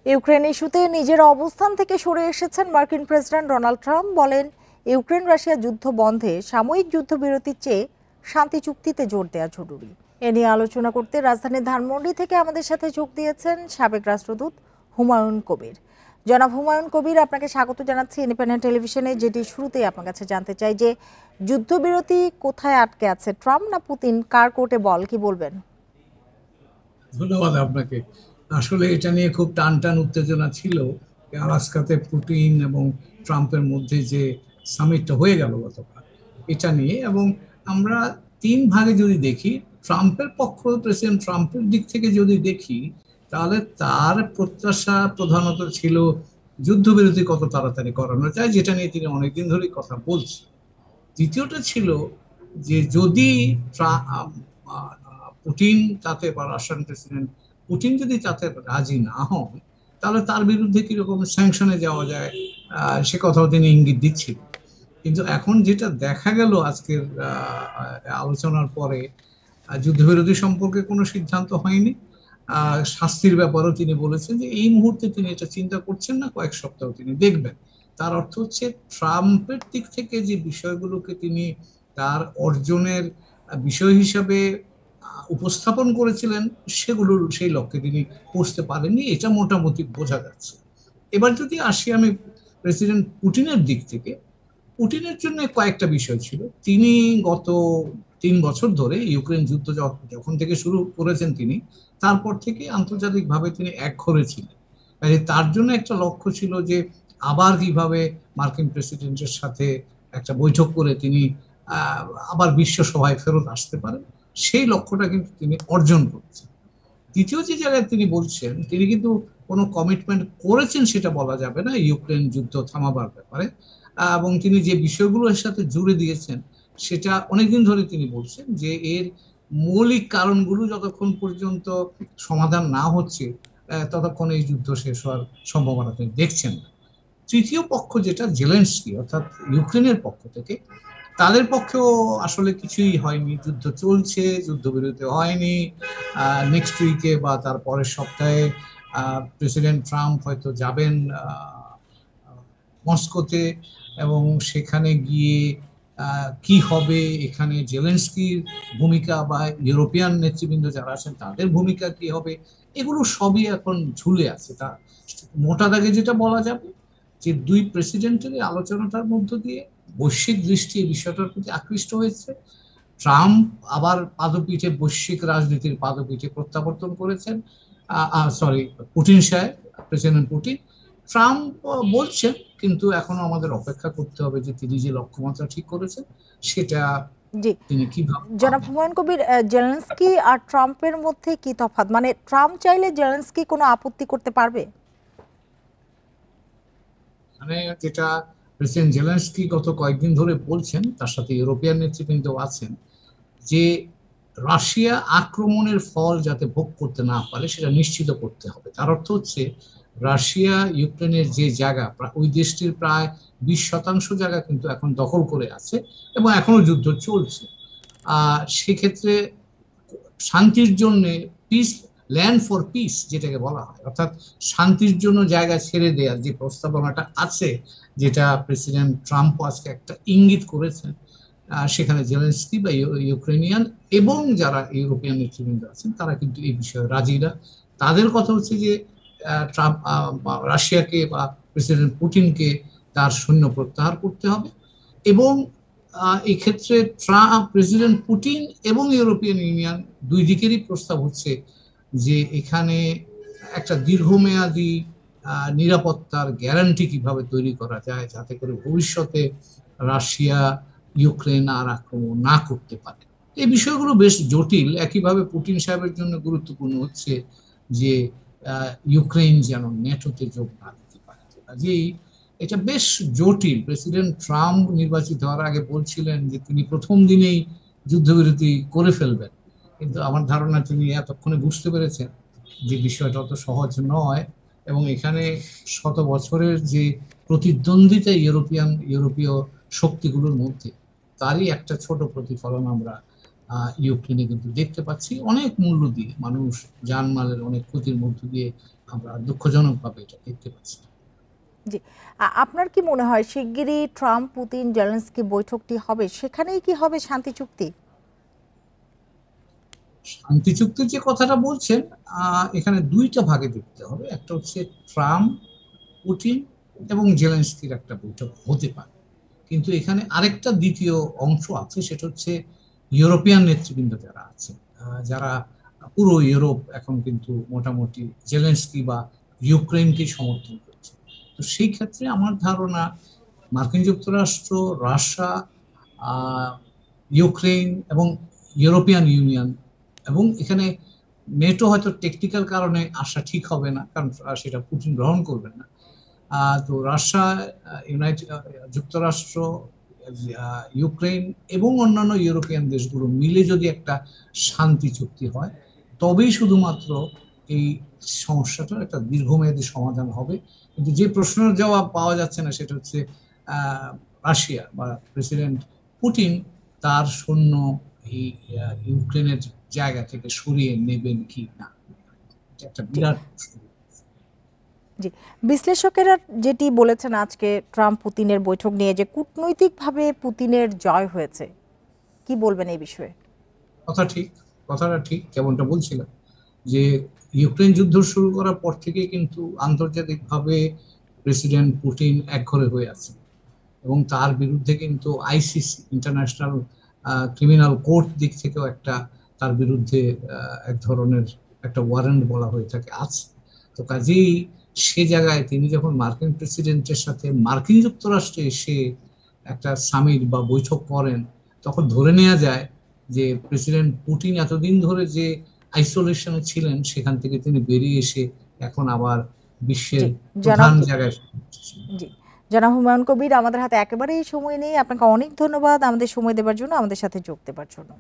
Ukraine ইস্যুতে নিজের অবস্থান থেকে সরে এসেছেন মার্কিন প্রেসিডেন্ট ডোনাল্ড ট্রাম্প। বলেন, ইউক্রেন রাশিয়া যুদ্ধ বন্ধে সাময়িক যুদ্ধবিরতির চেয়ে শান্তি চুক্তিতে জোর দেওয়া জরুরি। এ নিয়ে আলোচনা করতে রাজধানীর ধানমন্ডি থেকে আমাদের সাথে যোগ দিয়েছেন সাবেক রাষ্ট্রদূত হুমায়ুন কবির। জনাব হুমায়ুন কবির, আপনাকে স্বাগত জানাচ্ছি ইন্ডিপেন্ডেন্ট টেলিভিশনে। যেটি শুরুতেই আপনার কাছে জানতে চাই যে যুদ্ধবিরতি কোথায় আটকে আছে, ট্রাম্প না পুতিন, কার কোর্টে বল, কি বলবেন? ধন্যবাদ আপনাকে। আসলে এটা নিয়ে খুব টান টান উত্তেজনা ছিল আলাস্কাতে পুতিন এবং ট্রাম্পের মধ্যে যে সামিটটা হয়ে গেল গতকাল, এটা নিয়ে। এবং আমরা তিন ভাগে যদি দেখি, ট্রাম্পের পক্ষ, প্রেসিডেন্ট ট্রাম্পের দিক থেকে যদি দেখি, তাহলে তার প্রত্যাশা প্রধানত ছিল যুদ্ধবিরতি কত তাড়াতাড়ি করানো যায়, যেটা নিয়ে তিনি অনেকদিন ধরেই কথা বলছেন। দ্বিতীয়টা ছিল যে যদি পুতিন তাতে, বা রাশিয়ান প্রেসিডেন্ট পুতিন যদি তাতে রাজি না হন, তাহলে তার বিরুদ্ধে কিরকম স্যাংশনে যাওয়া যায়, সে কথাও তিনি ইঙ্গিত দিচ্ছিল। কিন্তু এখন যেটা দেখা গেল আজকের আলোচনার পরে, যুদ্ধবিরতি সম্পর্কে কোনো সিদ্ধান্ত হয়নি। শাস্তির ব্যাপারেও তিনি বলেছেন যে এই মুহূর্তে তিনি এটা চিন্তা করছেন না, কয়েক সপ্তাহ তিনি দেখবেন। তার অর্থ হচ্ছে ট্রাম্পের দিক থেকে যে বিষয়গুলোকে তিনি তার অর্জনের বিষয় হিসাবে উপস্থাপন করেছিলেন, সেগুলোর সেই লক্ষ্যে তিনি পৌঁছতে পারেননি, এটা মোটামুটি বোঝা যাচ্ছে। এবার যদি আসি আমি প্রেসিডেন্ট পুতিনের দিক থেকে, পুতিনের জন্য কয়েকটা বিষয় ছিল। তিনি গত 3 বছর ধরে ইউক্রেন যুদ্ধ যখন থেকে শুরু করেছেন তিনি, তারপর থেকে আন্তর্জাতিকভাবে তিনি একঘরে ছিলেন। তার জন্য একটা লক্ষ্য ছিল যে আবার কিভাবে মার্কিন প্রেসিডেন্টের সাথে একটা বৈঠক করে তিনি আবার বিশ্ব সভায় ফেরত আসতে পারেন। সেই লক্ষ্যটা কিন্তু তিনি অর্জন করেছেন। দ্বিতীয় যে জায়গায় তিনি বলছেন, তিনি কিন্তু কোনো কমিটমেন্ট করেছেন সেটা বলা যাবে না ইউক্রেন যুদ্ধ থামাবার ব্যাপারে। এবং তিনি যে বিষয়গুলোর সাথে জুড়ে দিয়েছেন, সেটা অনেকদিন ধরে তিনি বলছেন যে এর মৌলিক কারণগুলো যতক্ষণ পর্যন্ত সমাধান না হচ্ছে, ততক্ষণ এই যুদ্ধ শেষ হওয়ার সম্ভাবনা তিনি দেখছেন না। তৃতীয় পক্ষ যেটা জেলেনস্কি, অর্থাৎ ইউক্রেনের পক্ষ থেকে, তাদের পক্ষেও আসলে কিছুই হয়নি, যুদ্ধ চলছে, যুদ্ধবিরতি হয়নি। নেক্সট উইকে বা তার পরের সপ্তাহে প্রেসিডেন্ট ট্রাম্প হয়তো যাবেন মস্কোতে, এবং সেখানে গিয়ে কি হবে, এখানে জেলেনস্কির ভূমিকা বা ইউরোপিয়ান নেতৃবৃন্দ যারা আছেন তাদের ভূমিকা কি হবে, এগুলো সবই এখন ঝুলে আছে। তা মোটা দাগে যেটা বলা যাবে যে দুই প্রেসিডেন্টের এই আলোচনাটার মধ্য দিয়ে বৈশ্বিক দৃষ্টি এই বিষয়টার প্রতি আকৃষ্ট হয়েছে। ট্রাম্প আবার পাদপীঠে, বৈশ্বিক রাজনীতির পাদপীঠে প্রত্যাবর্তন করেছেন। সরি, পুতিন সাহেব, প্রেসিডেন্ট পুতিন। ট্রাম্প বলছেন, কিন্তু এখনো আমাদের অপেক্ষা করতে হবে যে তিনি যে লক্ষ্যমাত্রা ঠিক করেছেন সেটা জি, তিনি কিভাবে জনাব পাবেন। হুমায়ুন কবির, জেলেনস্কি আর ট্রাম্পের মধ্যে কি তফাৎ? মানে ট্রাম্প চাইলে জেলেনস্কি কোনো আপত্তি করতে পারবে? মানে যেটা প্রেসিডেন্ট জেলেনস্কি গত কয়েকদিন ধরে বলছেন, তার সাথে ইউরোপিয়ান নেতৃবৃন্দ আছেন, যে রাশিয়া আক্রমণের ফল যাতে ভোগ করতে না পারে সেটা নিশ্চিত করতে হবে। তার অর্থ হচ্ছে রাশিয়া ইউক্রেনের যে জায়গা, ওই দেশটির প্রায় 20% জায়গা কিন্তু এখন দখল করে আছে এবং এখনো যুদ্ধ চলছে। সেক্ষেত্রে শান্তির জন্য, পিস, ল্যান্ড ফর পিস যেটাকে বলা হয়, অর্থাৎ শান্তির জন্য জায়গা ছেড়ে দেওয়ার যে প্রস্তাবনাটা আছে, যেটা প্রেসিডেন্ট ট্রাম্প আজকে একটা ইঙ্গিত করেছেন, সেখানে জেলেনস্কি বা ইউক্রেনিয়ান এবং যারা ইউরোপিয়ান নেতৃবৃন্দ আছেন তারা কিন্তু এই বিষয়ে রাজি না। তাদের কথা হচ্ছে যে ট্রাম্প, রাশিয়াকে বা প্রেসিডেন্ট পুতিনকে তার সৈন্য প্রত্যাহার করতে হবে। এবং এই ক্ষেত্রে ট্রাম্প, প্রেসিডেন্ট পুতিন এবং ইউরোপিয়ান ইউনিয়ন দুই দিকেরই প্রস্তাব হচ্ছে যে এখানে একটা দীর্ঘমেয়াদী নিরাপত্তার গ্যারান্টি কিভাবে তৈরি করা যায়, যাতে করে ভবিষ্যতে রাশিয়া ইউক্রেন আর আক্রমণ না করতে পারে। এই বিষয়গুলো বেশ জটিল। একইভাবে পুতিন সাহেবের জন্য গুরুত্বপূর্ণ হচ্ছে যে ইউক্রেন যেন নেটোতে যোগ না দিতে পারে। কাজেই এটা বেশ জটিল। প্রেসিডেন্ট ট্রাম্প নির্বাচিত হওয়ার আগে বলছিলেন যে তিনি প্রথম দিনেই যুদ্ধবিরতি করে ফেলবেন, কিন্তু আমার ধারণা তিনি এতক্ষণে বুঝতে পেরেছেন যে বিষয়টা অত সহজ নয়। এবং এখানে শত বছরের যে প্রতিদ্বন্দ্বিতা ইউরোপীয় শক্তিগুলোর মধ্যে, তারই একটা ছোট প্রতিফলন আমরা ইউক্রেনে কিন্তু দেখতে পাচ্ছি। অনেক মূল্য দিয়ে মানুষ জানমালের অনেক ক্ষতির মধ্য দিয়ে আমরা দুঃখজনকভাবে এটা দেখতে পাচ্ছি। জি, আপনার কি মনে হয় শিগগিরই ট্রাম্প পুতিন জেলেনস্কি বৈঠকটি হবে, সেখানেই কি হবে শান্তি চুক্তি? শান্তি চুক্তির যে কথাটা বলছেন, এখানে দুইটা ভাগে দেখতে হবে। একটা হচ্ছে ট্রাম্প, পুতিন এবং জেলেনস্কির একটা বৈঠক হতে পারে, কিন্তু এখানে আরেকটা দ্বিতীয় অংশ আছে, সেটা হচ্ছে ইউরোপিয়ান নেতৃবৃন্দ যারা আছে, যারা পুরো ইউরোপ এখন কিন্তু মোটামুটি জেলেনস্কি বা ইউক্রেনকে সমর্থন করছে। তো সেই ক্ষেত্রে আমার ধারণা মার্কিন যুক্তরাষ্ট্র, রাশিয়া, ইউক্রেন এবং ইউরোপিয়ান ইউনিয়ন, এবং এখানে নেটো হয়তো টেকনিক্যাল কারণে আসা ঠিক হবে না, কারণ সেটা পুতিন গ্রহণ করবেন না। তো রাশিয়া, ইউনাইটেড যুক্তরাষ্ট্র, ইউক্রেন এবং অন্যান্য ইউরোপিয়ান দেশগুলো মিলে যদি একটা শান্তি চুক্তি হয়, তবেই শুধুমাত্র এই সমস্যাটার একটা দীর্ঘমেয়াদী সমাধান হবে। কিন্তু যে প্রশ্নের জবাব পাওয়া যাচ্ছে না সেটা হচ্ছে রাশিয়া বা প্রেসিডেন্ট পুতিন তার সৈন্য এই ইউক্রেনের জায়গা থেকে সরিয়ে নেবেন কি না, এটা একটা জি বিরাট প্রশ্ন। জি, বিশ্লেষকেরা যেটি বলেছেন আজকে ট্রাম্প পুতিনের বৈঠক নিয়ে, যে কূটনৈতিকভাবে পুতিনের জয় হয়েছে, কি বলবেন এই বিষয়ে? কথা ঠিক, কথাটা ঠিক, যেমনটা বলছিলাম যে ইউক্রেন যুদ্ধ শুরু করার পর থেকে কিন্তু আন্তর্জাতিকভাবে প্রেসিডেন্ট পুতিন একঘরে হয়ে আছে, এবং তার বিরুদ্ধে কিন্তু আইসিসি, ইন্টারন্যাশনাল ক্রিমিনাল কোর্ট দিক থেকেও একটা তার বিরুদ্ধে এক ধরনের একটা ওয়ারেন্ট বলা হয়ে থাকে আছে। তো কাজেই সে জায়গায় তিনি যখন মার্কিন প্রেসিডেন্টের সাথে মার্কিন যুক্তরাষ্ট্রে এসে একটা সামিট বা বৈঠক করেন, তখন ধরে নেওয়া যায় যে প্রেসিডেন্ট পুতিন এতদিন ধরে যে আইসোলেশনে ছিলেন সেখান থেকে তিনি বেরিয়ে এসে এখন আবার বিশ্বের জি, প্রধান জনাব। জায়গায়। জি, জনাব হুমায়ুন কবির, আমাদের হাতে একেবারেই সময় নেই। আপনাকে অনেক ধন্যবাদ আমাদের সময় দেওয়ার জন্য, আমাদের সাথে যোগ দেওয়ার জন্য।